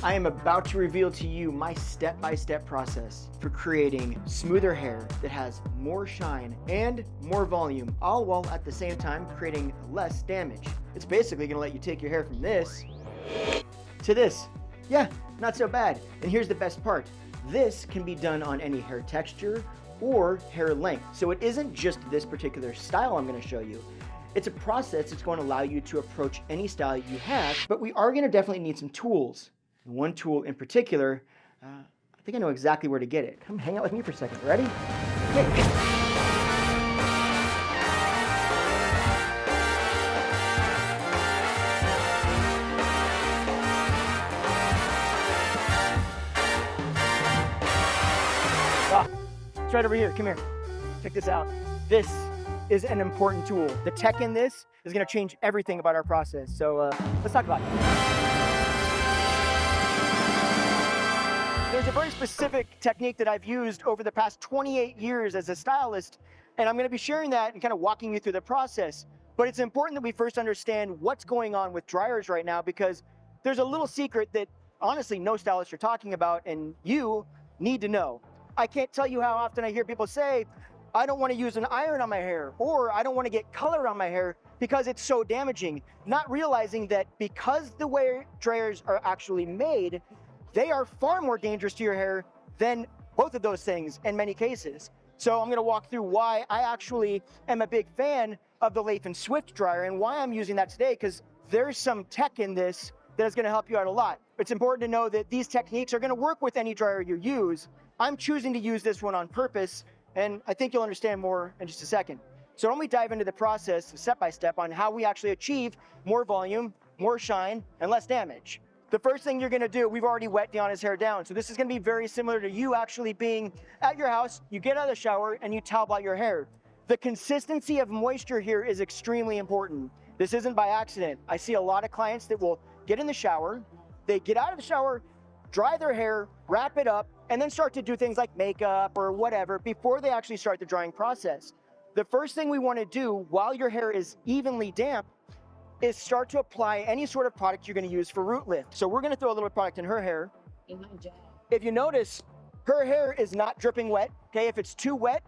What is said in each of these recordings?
I am about to reveal to you my step-by-step process for creating smoother hair that has more shine and more volume, all while at the same time creating less damage. It's basically gonna let you take your hair from this to this. Yeah, not so bad. And here's the best part. This can be done on any hair texture or hair length. So it isn't just this particular style I'm gonna show you. It's a process that's going to allow you to approach any style you have, but we are gonna definitely need some tools. One tool in particular, I think I know exactly where to get it. Come hang out with me for a second. Ready? Okay. It's right over here. Come here. Check this out. This is an important tool. The tech in this is going to change everything about our process. So let's talk about it. There's a very specific technique that I've used over the past 28 years as a stylist, and I'm going to be sharing that and kind of walking you through the process. But it's important that we first understand what's going on with dryers right now, because there's a little secret that honestly no stylists are talking about and you need to know. I can't tell you how often I hear people say, I don't want to use an iron on my hair, or I don't want to get color on my hair because it's so damaging, not realizing that because the way dryers are actually made, they are far more dangerous to your hair than both of those things in many cases. So I'm gonna walk through why I actually am a big fan of the Laifen Swift dryer and why I'm using that today, because there's some tech in this that is gonna help you out a lot. It's important to know that these techniques are gonna work with any dryer you use. I'm choosing to use this one on purpose, and I think you'll understand more in just a second. So when we dive into the process step by step on how we actually achieve more volume, more shine, and less damage. The first thing you're gonna do, we've already wet Deanna's hair down, so this is gonna be very similar to you actually being at your house, you get out of the shower and you towel out your hair. The consistency of moisture here is extremely important. This isn't by accident. I see a lot of clients that will get in the shower, they get out of the shower, dry their hair, wrap it up, and then start to do things like makeup or whatever before they actually start the drying process. The first thing we wanna do while your hair is evenly damp is start to apply any sort of product you're gonna use for root lift. So we're gonna throw a little product in her hair. If you notice, her hair is not dripping wet, okay? If it's too wet,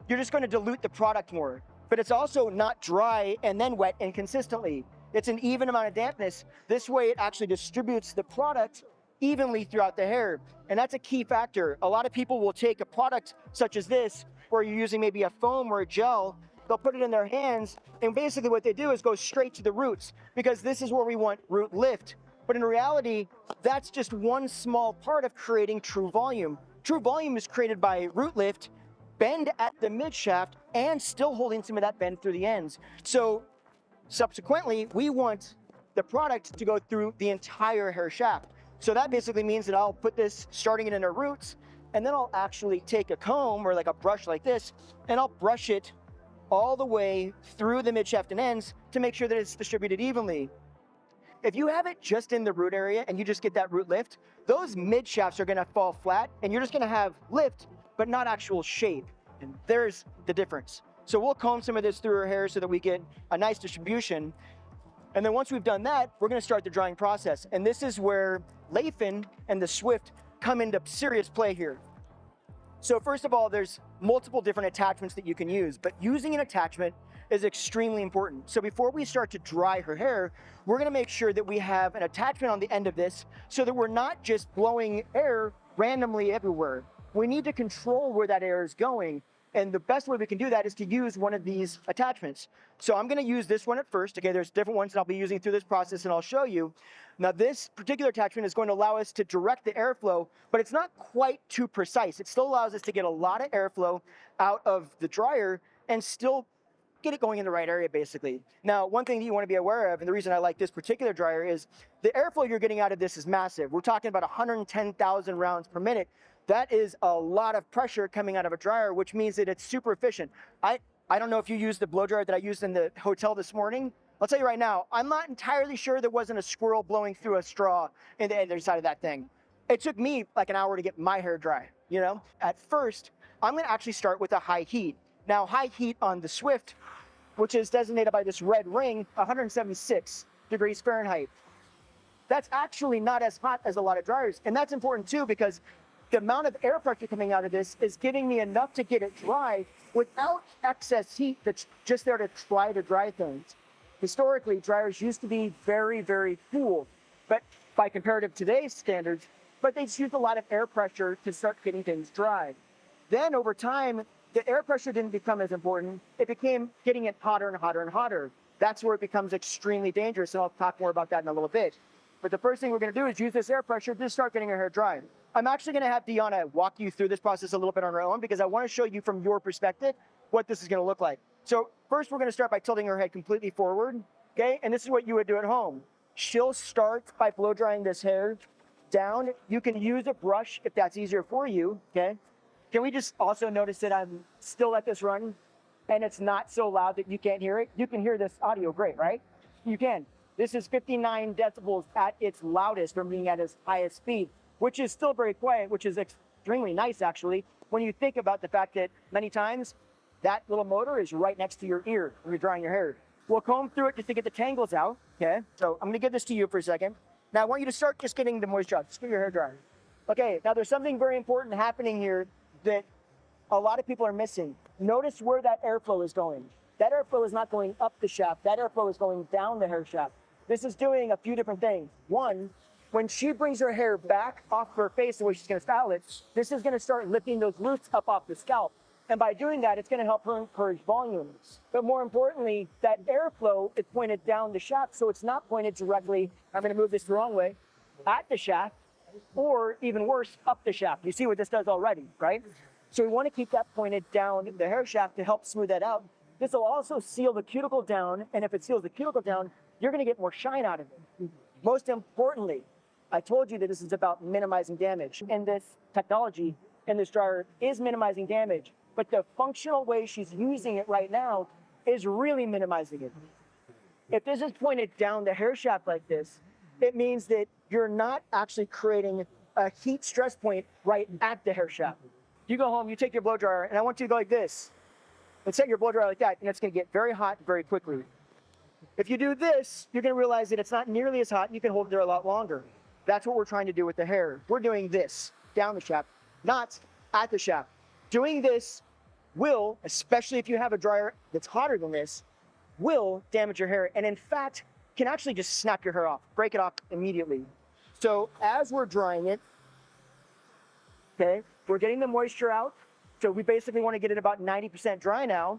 you're just gonna dilute the product more. But it's also not dry and then wet inconsistently. It's an even amount of dampness. This way it actually distributes the product evenly throughout the hair. And that's a key factor. A lot of people will take a product such as this, where you're using maybe a foam or a gel, they'll put it in their hands, and basically what they do is go straight to the roots, because this is where we want root lift. But in reality, that's just one small part of creating true volume. True volume is created by root lift, bend at the mid shaft, and still holding some of that bend through the ends. So subsequently, we want the product to go through the entire hair shaft. So that basically means that I'll put this, starting it in her roots, and then I'll actually take a comb or like a brush like this, and I'll brush it all the way through the mid shaft and ends to make sure that it's distributed evenly. If you have it just in the root area and you just get that root lift, those mid shafts are gonna fall flat and you're just gonna have lift, but not actual shape. And there's the difference. So we'll comb some of this through her hair so that we get a nice distribution. And then once we've done that, we're gonna start the drying process. And this is where Laifen and the Swift come into serious play here. So first of all, there's multiple different attachments that you can use, but using an attachment is extremely important. So before we start to dry her hair, we're gonna make sure that we have an attachment on the end of this so that we're not just blowing air randomly everywhere. We need to control where that air is going. And the best way we can do that is to use one of these attachments. So I'm gonna use this one at first. Okay, there's different ones that I'll be using through this process and I'll show you. Now this particular attachment is going to allow us to direct the airflow, but it's not quite too precise. It still allows us to get a lot of airflow out of the dryer and still get it going in the right area, basically. Now, one thing that you wanna be aware of, and the reason I like this particular dryer, is the airflow you're getting out of this is massive. We're talking about 110,000 rounds per minute. That is a lot of pressure coming out of a dryer, which means that it's super efficient. I don't know if you used the blow dryer that I used in the hotel this morning. I'll tell you right now, I'm not entirely sure there wasn't a squirrel blowing through a straw in the other side of that thing. It took me like an hour to get my hair dry, you know? At first, I'm gonna actually start with a high heat. Now, high heat on the Swift, which is designated by this red ring, 176 degrees Fahrenheit. that's actually not as hot as a lot of dryers. And that's important too, because the amount of air pressure coming out of this is giving me enough to get it dry without excess heat that's just there to try to dry things. Historically, dryers used to be very, very cool, but by comparative today's standards, but they just used a lot of air pressure to start getting things dry. Then over time, the air pressure didn't become as important. It became getting it hotter and hotter and hotter. That's where it becomes extremely dangerous, and I'll talk more about that in a little bit. But the first thing we're gonna do is use this air pressure to start getting our hair dry. I'm actually gonna have Deanna walk you through this process a little bit on her own, because I wanna show you from your perspective what this is gonna look like. So first we're gonna start by tilting her head completely forward, okay? And this is what you would do at home. She'll start by blow drying this hair down. You can use a brush if that's easier for you, okay? Can we just also notice that I'm still let this run and it's not so loud that you can't hear it? You can hear this audio great, right? You can. This is 59 decibels at its loudest from being at its highest speed, which is still very quiet, which is extremely nice actually, when you think about the fact that many times that little motor is right next to your ear when you're drying your hair. We'll comb through it just to get the tangles out, okay? So I'm gonna give this to you for a second. Now I want you to start just getting the moisture out, just get your hair dry. Okay, now there's something very important happening here that a lot of people are missing. Notice where that airflow is going. That airflow is not going up the shaft, that airflow is going down the hair shaft. This is doing a few different things. One, when she brings her hair back off her face the way she's gonna style it, this is gonna start lifting those roots up off the scalp. And by doing that, it's gonna help her encourage volume. But more importantly, that airflow is pointed down the shaft, so it's not pointed directly, I'm gonna move this the wrong way, at the shaft, or even worse, up the shaft. You see what this does already, right? So we wanna keep that pointed down the hair shaft to help smooth that out. This will also seal the cuticle down, and if it seals the cuticle down, you're gonna get more shine out of it. Most importantly, I told you that this is about minimizing damage. And this technology in this dryer is minimizing damage. But the functional way she's using it right now is really minimizing it. If this is pointed down the hair shaft like this, it means that you're not actually creating a heat stress point right at the hair shaft. You go home, you take your blow dryer, and I want you to go like this, and set your blow dryer like that, and it's gonna get very hot very quickly. If you do this, you're gonna realize that it's not nearly as hot, and you can hold it there a lot longer. That's what we're trying to do with the hair. We're doing this down the shaft, not at the shaft. Doing this will, especially if you have a dryer that's hotter than this, will damage your hair, and in fact, can actually just snap your hair off, break it off immediately. So as we're drying it, okay, we're getting the moisture out. So we basically want to get it about 90% dry now.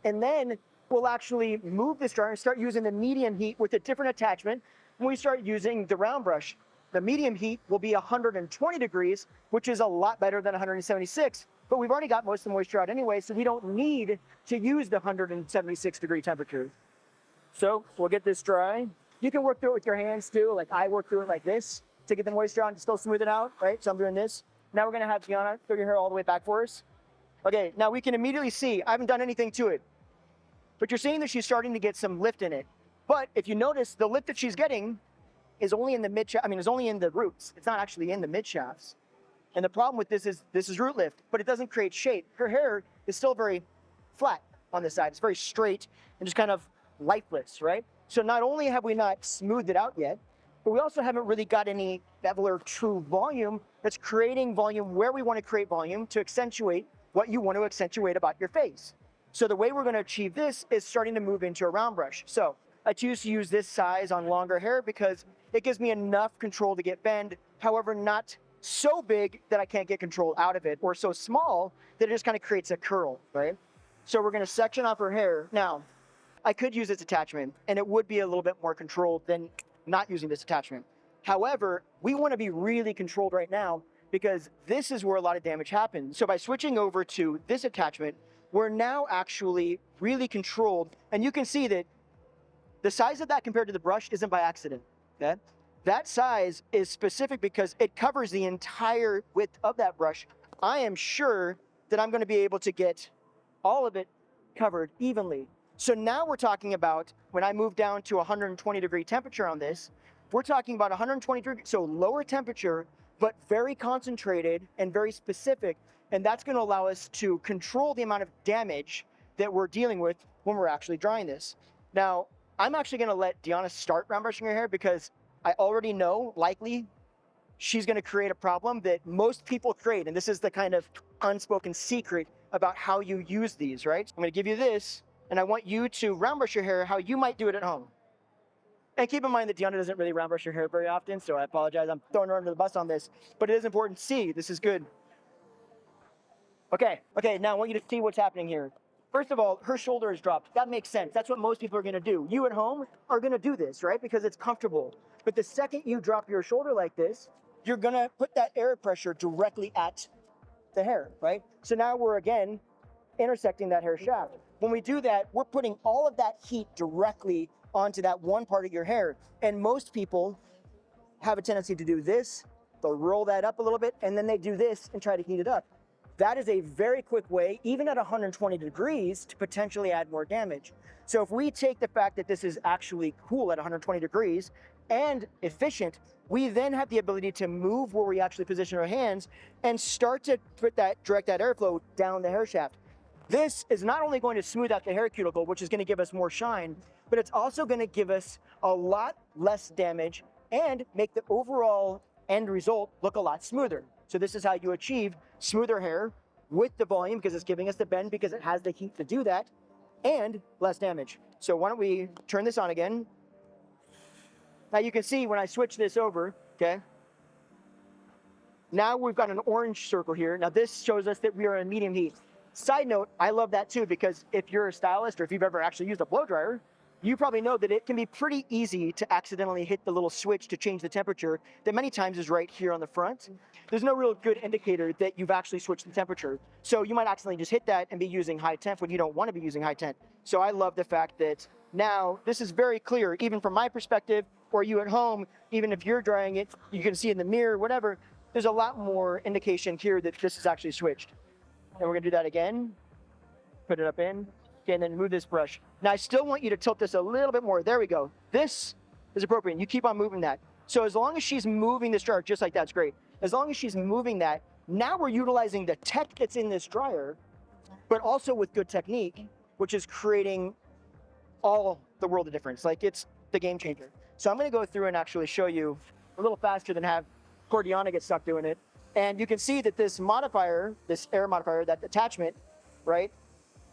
And then we'll actually move this dryer and start using the medium heat with a different attachment when we start using the round brush. The medium heat will be 120 degrees, which is a lot better than 176. But we've already got most of the moisture out anyway, so we don't need to use the 176 degree temperature. So we'll get this dry. You can work through it with your hands too, like I work through it like this to get the moisture out and still smooth it out, right? So I'm doing this. Now we're gonna have Gianna throw your hair all the way back for us. Okay, now we can immediately see, I haven't done anything to it, but you're seeing that she's starting to get some lift in it. But if you notice, the lift that she's getting is only in the is only in the roots. It's not actually in the mid shafts. And the problem with this is root lift, but it doesn't create shape. Her hair is still very flat on the side. It's very straight and just kind of lifeless, right? So not only have we not smoothed it out yet, but we also haven't really got any bevel or true volume that's creating volume where we want to create volume to accentuate what you want to accentuate about your face. So the way we're going to achieve this is starting to move into a round brush. So I choose to use this size on longer hair because it gives me enough control to get bend, however, not so big that I can't get control out of it, or so small that it just kind of creates a curl, right? So we're going to section off her hair. Now, I could use this attachment, and it would be a little bit more controlled than not using this attachment. However, we want to be really controlled right now because this is where a lot of damage happens. So by switching over to this attachment, we're now actually really controlled, and you can see that the size of that compared to the brush isn't by accident, okay? That size is specific because it covers the entire width of that brush. I am sure that I'm going to be able to get all of it covered evenly. So now we're talking about, when I move down to 120 degree temperature on this, we're talking about 120 degree, so lower temperature, but very concentrated and very specific. And that's going to allow us to control the amount of damage that we're dealing with when we're actually drying this. Now, I'm actually going to let Deanna start round brushing her hair because I already know, likely, she's gonna create a problem that most people create. And this is the kind of unspoken secret about how you use these, right? I'm gonna give you this, and I want you to round brush your hair how you might do it at home. And keep in mind that Deanna doesn't really round brush her hair very often, so I apologize. I'm throwing her under the bus on this, but it is important to see. This is good. Okay, now I want you to see what's happening here. First of all, her shoulder is dropped. That makes sense. That's what most people are gonna do. You at home are gonna do this, right? Because it's comfortable. But the second you drop your shoulder like this, you're gonna put that air pressure directly at the hair, right? So now we're again intersecting that hair shaft. When we do that, we're putting all of that heat directly onto that one part of your hair. And most people have a tendency to do this, they'll roll that up a little bit, and then they do this and try to heat it up. That is a very quick way, even at 120 degrees, to potentially add more damage. So if we take the fact that this is actually cool at 120 degrees and efficient, we then have the ability to move where we actually position our hands and start to direct that airflow down the hair shaft. This is not only going to smooth out the hair cuticle, which is going to give us more shine, but it's also going to give us a lot less damage and make the overall end result look a lot smoother. So this is how you achieve smoother hair with the volume, because it's giving us the bend because it has the heat to do that, and less damage. So why don't we turn this on again? Now you can see when I switch this over, okay? Now we've got an orange circle here. Now this shows us that we are in medium heat. Side note, I love that too, because if you're a stylist or if you've ever actually used a blow dryer, you probably know that it can be pretty easy to accidentally hit the little switch to change the temperature that many times is right here on the front. There's no real good indicator that you've actually switched the temperature. So you might accidentally just hit that and be using high temp when you don't want to be using high temp. So I love the fact that now this is very clear, even from my perspective, or you at home, even if you're drying it, you can see in the mirror, whatever, there's a lot more indication here that this is actually switched. And we're gonna do that again, put it up in, okay, and then move this brush. Now I still want you to tilt this a little bit more. There we go. This is appropriate, and you keep on moving that. So as long as she's moving this dryer, just like that's great. As long as she's moving that, now we're utilizing the tech that's in this dryer, but also with good technique, which is creating all the world of difference. Like, it's the game changer. So I'm gonna go through and actually show you a little faster than have Cordiana get stuck doing it. And you can see that this modifier, this air modifier, that attachment, right,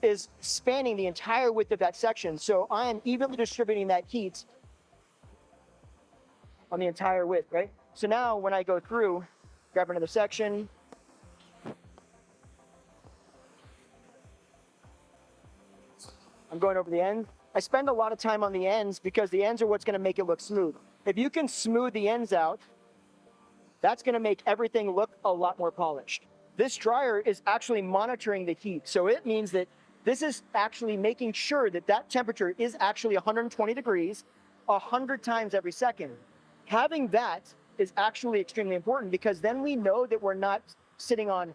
is spanning the entire width of that section. So I am evenly distributing that heat on the entire width, right? So now when I go through, grab another section, I'm going over the ends. I spend a lot of time on the ends because the ends are what's gonna make it look smooth. If you can smooth the ends out, that's gonna make everything look a lot more polished. This dryer is actually monitoring the heat. So it means that this is actually making sure that that temperature is actually 120 degrees 100 times every second. Having that is actually extremely important, because then we know that we're not sitting on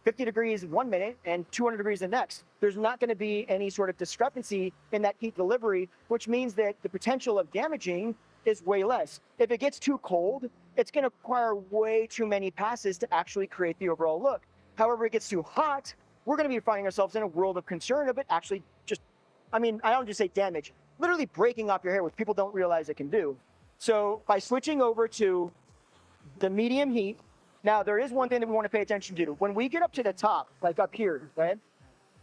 50 degrees 1 minute and 200 degrees the next. There's not gonna be any sort of discrepancy in that heat delivery, which means that the potential of damaging is way less. If it gets too cold, it's gonna require way too many passes to actually create the overall look. However, it gets too hot, we're gonna be finding ourselves in a world of concern of it actually just, I mean, I don't just say damage, literally breaking off your hair, which people don't realize it can do. So by switching over to the medium heat, now there is one thing that we wanna pay attention to. When we get up to the top, like up here, right?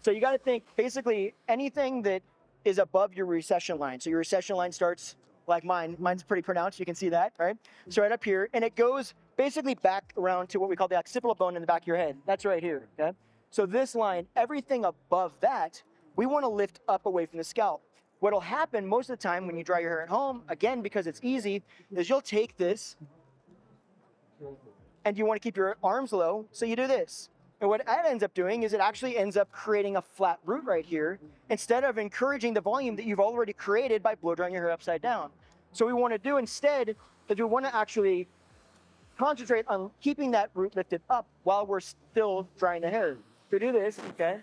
So you gotta think basically anything that is above your recession line. So your recession line starts like mine. Mine's pretty pronounced, you can see that, right? So right up here, and it goes basically back around to what we call the occipital bone in the back of your head. That's right here, okay? So this line, everything above that, we wanna lift up away from the scalp. What'll happen most of the time when you dry your hair at home, again, because it's easy, is you'll take this, and you wanna keep your arms low, so you do this. And what that ends up doing is it actually ends up creating a flat root right here, instead of encouraging the volume that you've already created by blow drying your hair upside down. So what we wanna do instead is we wanna actually concentrate on keeping that root lifted up while we're still drying the hair. So do this, okay?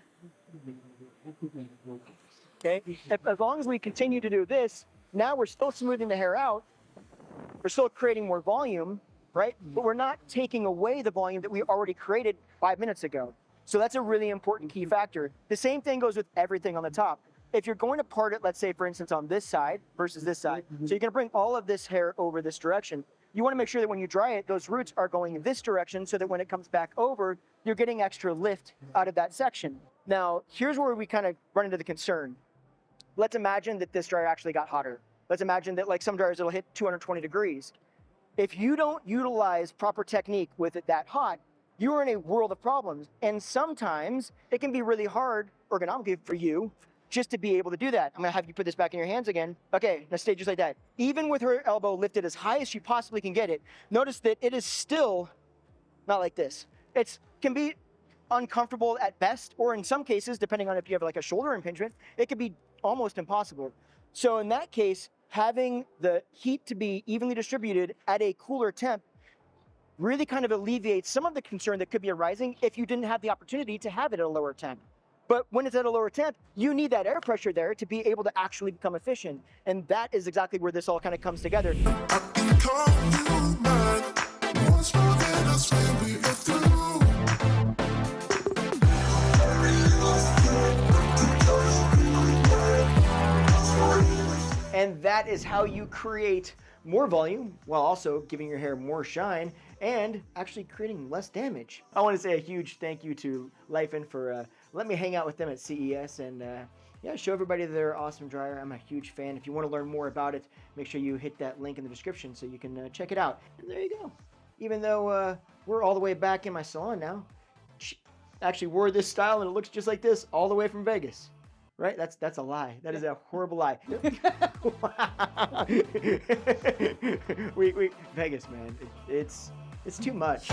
Okay, as long as we continue to do this, now we're still smoothing the hair out, we're still creating more volume, right? But we're not taking away the volume that we already created 5 minutes ago. So that's a really important key factor. The same thing goes with everything on the top. if you're going to part it, let's say for instance on this side versus this side, so you're going to bring all of this hair over this direction. You want to make sure that when you dry it, those roots are going this direction so that when it comes back over, you're getting extra lift out of that section. Now, here's where we kind of run into the concern. Let's imagine that this dryer actually got hotter. Let's imagine that like some dryers, it'll hit 220 degrees. If you don't utilize proper technique with it that hot, you are in a world of problems. And sometimes it can be really hard ergonomically for you just to be able to do that. I'm gonna have you put this back in your hands again. Okay, now stay just like that. Even with her elbow lifted as high as she possibly can get it, notice that it is still not like this. It can be uncomfortable at best, or in some cases, depending on if you have like a shoulder impingement, it could be almost impossible. So in that case, having the heat to be evenly distributed at a cooler temp really kind of alleviates some of the concern that could be arising if you didn't have the opportunity to have it at a lower temp. But when it's at a lower temp, you need that air pressure there to be able to actually become efficient. And that is exactly where this all kind of comes together. And that is how you create more volume while also giving your hair more shine and actually creating less damage. I want to say a huge thank you to Laifen for letting me hang out with them at CES and yeah, show everybody their awesome dryer. I'm a huge fan. If you want to learn more about it, make sure you hit that link in the description so you can check it out. And there you go. Even though we're all the way back in my salon now, actually wore this style and it looks just like this all the way from Vegas. Right? That's a lie. That is a horrible lie. Vegas, man. It's too much.